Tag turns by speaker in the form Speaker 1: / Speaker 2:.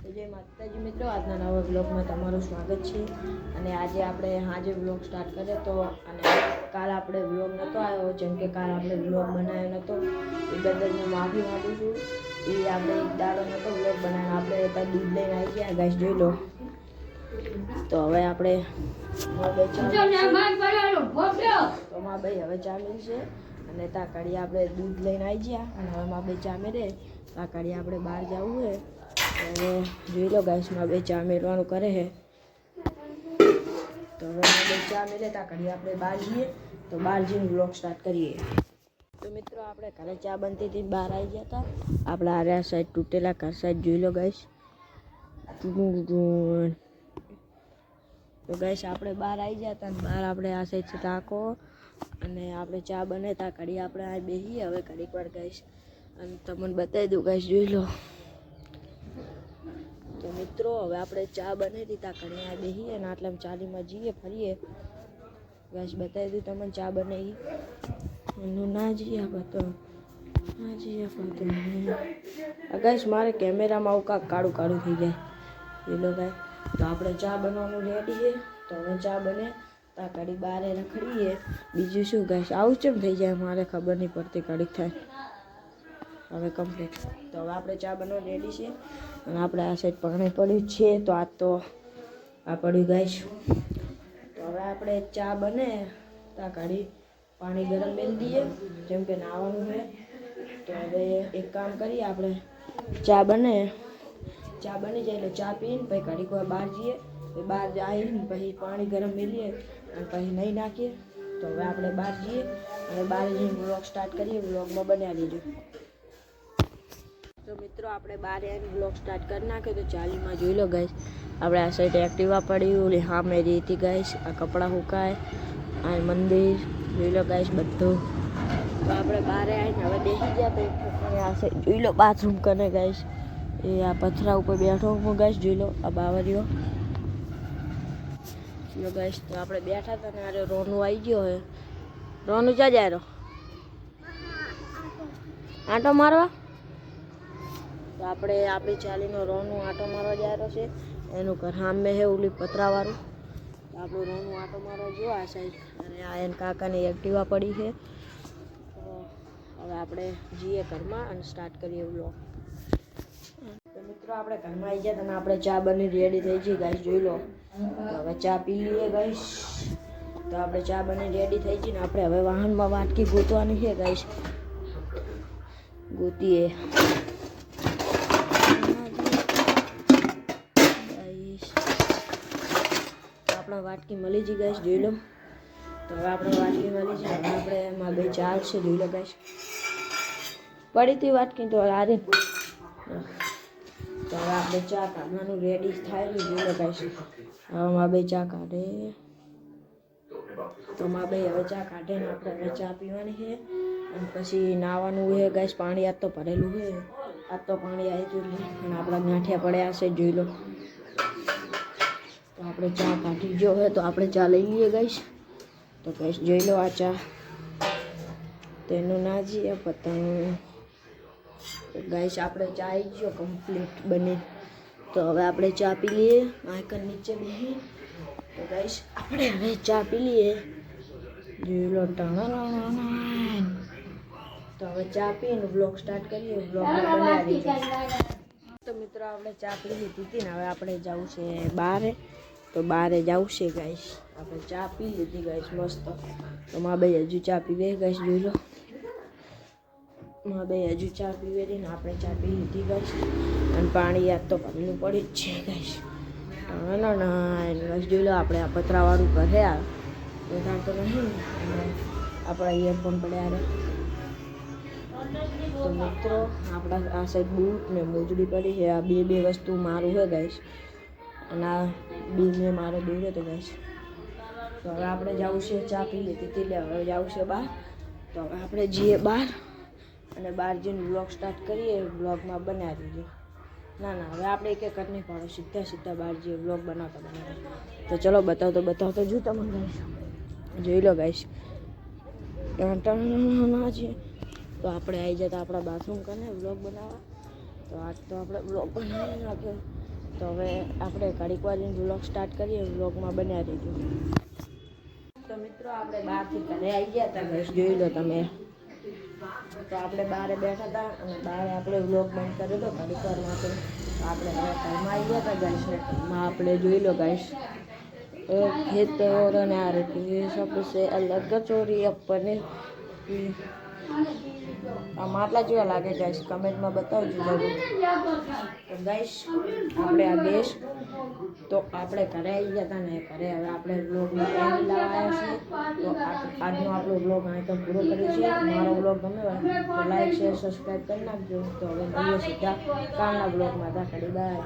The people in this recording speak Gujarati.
Speaker 1: તો જય માતાજી મિત્રો, આજના નવા બ્લોગમાં તમારું સ્વાગત છે. અને આજે આપણે આજે બ્લોગ સ્ટાર્ટ કર્યો તો અને કાલ આપણે બ્લોગ નહોતો આવ્યો, જેમ કે કાલ આપણે બ્લોગ બનાવ્યો નહોતો એ બદલ હું માફી માગું છું. એ આપણે એક દાડો નહોતો બ્લોગ બનાવ્યો, આપણે ત્યાં દૂધ લઈને આવી ગયા ગાઈસ, જોઈ લો. તો હવે આપણે તો માં ભાઈ હવે ચા મિલશે અને ત્યાં કાઢી આપણે દૂધ લઈને આવી ગયા અને હવે માં ભાઈ ચા મેળે ત્યાં કાઢી આપણે બહાર જવું છે. હવે જોઈ લો ગાઈસ, માં બે ચા મેળવાનું કરે છે. તો હવે માં બે ચા મેળે ત્યાં કાઢી આપણે બહાર જઈએ, તો બહાર જઈને બ્લોગ સ્ટાર્ટ કરીએ. તો મિત્રો આપણે ઘરે ચા બનતી હતી, બહાર આવી ગયા હતા. આપણે આ સાઈડ તૂટેલા ઘર સાઈડ જોઈ લો ગાઈસ. તો ગાઈસ આપણે બહાર આવી ગયા હતા અને બહાર આપણે આ સાઈડ છે ટાંકો અને આપણે ચા બને ત્યાં ઘડી આપણે આ બેસીએ હવે ઘડીક વાર ગાઈસ અને તમને બતાવી દઉં ગાઈસ, જોઈ લો. તો મિત્રો હવે આપણે ચા બની હતી ત્યાં ઘડી આ બેસીએ અને આટલામાં ચાલીમાં જઈએ ફરીએ ગાઈસ, બતાવી દઉં તમને ચા બનાવી એનું ના જઈએ આપણે તો ના જઈએ આપણે તો ગાઈસ મારે કેમેરામાં આવું કાંક કાળું કાળું થઈ જાય જોઈ લો ગાઈસ. તો આપણે ચા બનવાનું રેડી છે. તો હવે ચા બને ત્યાં ઘડી બારે રખડીએ, બીજું શું ગાઈસ. આવું કેમ થઈ જાય મારે ખબર નહીં પડતી, ઘડીક થાય હવે કમ્પ્લીટ. તો હવે આપણે ચા બનવા રેડી છે અને આપણે આ સાઈડ પાણી પડ્યું છે. તો આ તો આ પડ્યું ગાઈસ. તો હવે આપણે ચા બને ત્યાં ઘડી પાણી ગરમ મેળી દઈએ, જેમ કે નાહવાનું છે. તો હવે એક કામ કરીએ, આપણે ચા બની જાય એટલે ચા પીને પછી ઘડીક વાર બહાર જઈએ, બહાર આવીને પછી પાણી ગરમ મેળીએ અને પછી નહીં નાખીએ. તો હવે આપણે બહાર જઈએ અને બહાર જઈને બ્લોગ સ્ટાર્ટ કરીએ, બ્લોગમાં બનાવી દેજો. તો મિત્રો આપણે બહાર આવીને બ્લોગ સ્ટાર્ટ કરી નાખ્યો. તો ચાલીમાં જોઈ લો ગાઈસ, આપણે આ સાઈડ એક્ટિવા પડ્યું, ઓલી હા મેરી હતી ગાઈસ. આ કપડાં સુકાય, આ મંદિર જોઈ લો ગાઈસ બધું. તો આપણે બહાર આવીને હવે બેસી ગયા. તો આ સાઈડ જોઈ લો બાથરૂમ કરે ગાઈસ, એ આ પથરા ઉપર બેઠો હું ગાઈસ, જોઈ લો આ બાવરીઓ જો ગાઈસ. તો આપણે બેઠા હતા ને અરે રોનું આવી ગયો હે. રોનું ક્યાં જાય રહ્યો આંટો મારવા? તો આપણે આપણી ચાલીનો રોનું આંટો મારવા જાય રહ્યો છે. એનું ઘર સામે છે ઓલી પતરાવાળું. તો આપણું રોનું આંટો મારવા જો આ સાઈડ અને આ એને કાકાની એક્ટિવા પડી છે. તો હવે આપણે જઈએ ઘરમાં અને સ્ટાર્ટ કરીએ બ્લોગ. તો મિત્રો આપણે ઘરમાં આવી ગયા અને આપણે ચા બની રેડી થઈ ગઈ ગાઈસ, જોઈ લો. હવે ચા પી લઈએ ગાઈસ. તો આપણે ચા બની રેડી થઈ ગઈ ને આપણે હવે વાહનમાં વાટકી ગોતવાની છે ગાઈસ, ગોતીએ આપણા વાટકી મળી જઈ ગાઈસ, જોઈ લો. તો હવે આપણે વાટકી મળી છે. હવે આપણે એમાં બે ચાર છે, જોઈ લો ગાઈસ. પડી હતી વાટકી તો આરે. તો હવે આપણે ચા કાઢવાનું રેડી થાય ને, જોઈ લો ગાઈસ. હવે માં બે ચા કાઢે. તો માં બે હવે ચા કાઢે ને આપણે હવે ચા પીવાની છે અને પછી નાહવાનું છે ગાઈસ. પાણી આજ તો ભરેલું છે, આજ તો પાણી આવી ગયું અને આપણા ગાંઠિયા પડ્યા હશે, જોઈ લો. તો આપણે ચા કાઢી જો હોય તો આપણે ચા લઈ લઈએ ગાઈસ. તો ગાઈસ જોઈ લો આ ચા, તેનું ના જઈએ પતંગ ગાઈસ. આપણે ચા આવી ગયો કમ્પ્લીટ બની. તો હવે આપણે ચા પી લઈએ આઈકન નીચે બેસી. તો ગાઈસ આપણે હવે ચા પી લઈએ, જોઈ લો. તો હવે ચા પીને બ્લોગ સ્ટાર્ટ કરીએ, બ્લોગ બનાવી. તો મિત્રો આપણે ચા પી લીધી હતી ને હવે આપણે જવું છે બહાર. તો બહારે જવું છે ગાઈસ. આપણે ચા પી લીધી ગાઈસ મસ્ત. તો માં ભાઈ હજુ ચા પીવે ગાઈસ, જોઈ લો. માં ભાઈ હજુ ચા પીવે ને આપણે ચા પી લીધી ગાઈસ અને પાણી યાદ તો ભરેલું પડી જ છે ગાઈસ. ના જોઈ લો આપણે આ પતરાવાળું ઘરે આ વધારે તો નહીં, આપણા ઇયરફોન પડ્યા રહે. તો મિત્રો આપણા આ સાઈડ બૂટ ને મોજડી પડી છે. આ બે વસ્તુ મારું છે ગાઈસ અને આ બીને મારે દોર્યો તો ગાઈસ. તો હવે આપણે જવું છે, ચા પી લીધી હતી એટલે હવે જવું છે બહાર. તો હવે આપણે જઈએ બહાર અને બહાર જઈને બ્લોગ સ્ટાર્ટ કરીએ, બ્લોગમાં બનાવી દઈએ. ના હવે આપણે એક એક નહીં પાડો, સીધા બહાર જઈએ બ્લોગ બનાવતા. તો ચલો બતાવતો જો તમને જોઈ લો ગાઈસ. ના છે તો આપણે આવી જતા આપણા બાથરૂમ કરીને બ્લોગ બનાવવા. તો આજ તો આપણે બ્લોગ બનાવી નાખ્યો તો હવે આપણે ઘડીક વાર વ્લોગ સ્ટાર્ટ કરીએ. વ્લોગમાં બન્યા રહીજો. તો મિત્રો આપણે બહારથી ઘરે આવી ગયા હતા. બસ જોઈ લો તમે. તો આપણે બહાર બેઠા હતા અને બહાર આપણે વ્લોગ બંધ કર્યો હતો ઘડીક વાર માટે. આપણે હવે ઘરમાં આવી ગયા હતા ગાઈસ ને ઘરમાં આપણે જોઈ લો ગાઈસ ખેત और आ रही है सबसे अलग चोरी अपने આ માટલા જેવા લાગે ગાઈસ કમેન્ટમાં બતાવજો જરૂર. તો ગાઈસ આપણે આ ગેસ તો આપણે ઘરે આવી ગયા હતા ને ઘરે હવે આપણે વ્લોગમાં એન્ડ લાવ્યા છે. તો આજનો આપણો વ્લોગ અહીં તો પૂરો કર્યો છે. મારો વ્લોગ ગમે હોય તો લાઈક શેર સબસ્ક્રાઈબ કરી નાખજો. તો હવે મળીએ સીધા કાલના વ્લોગમાં. બાય.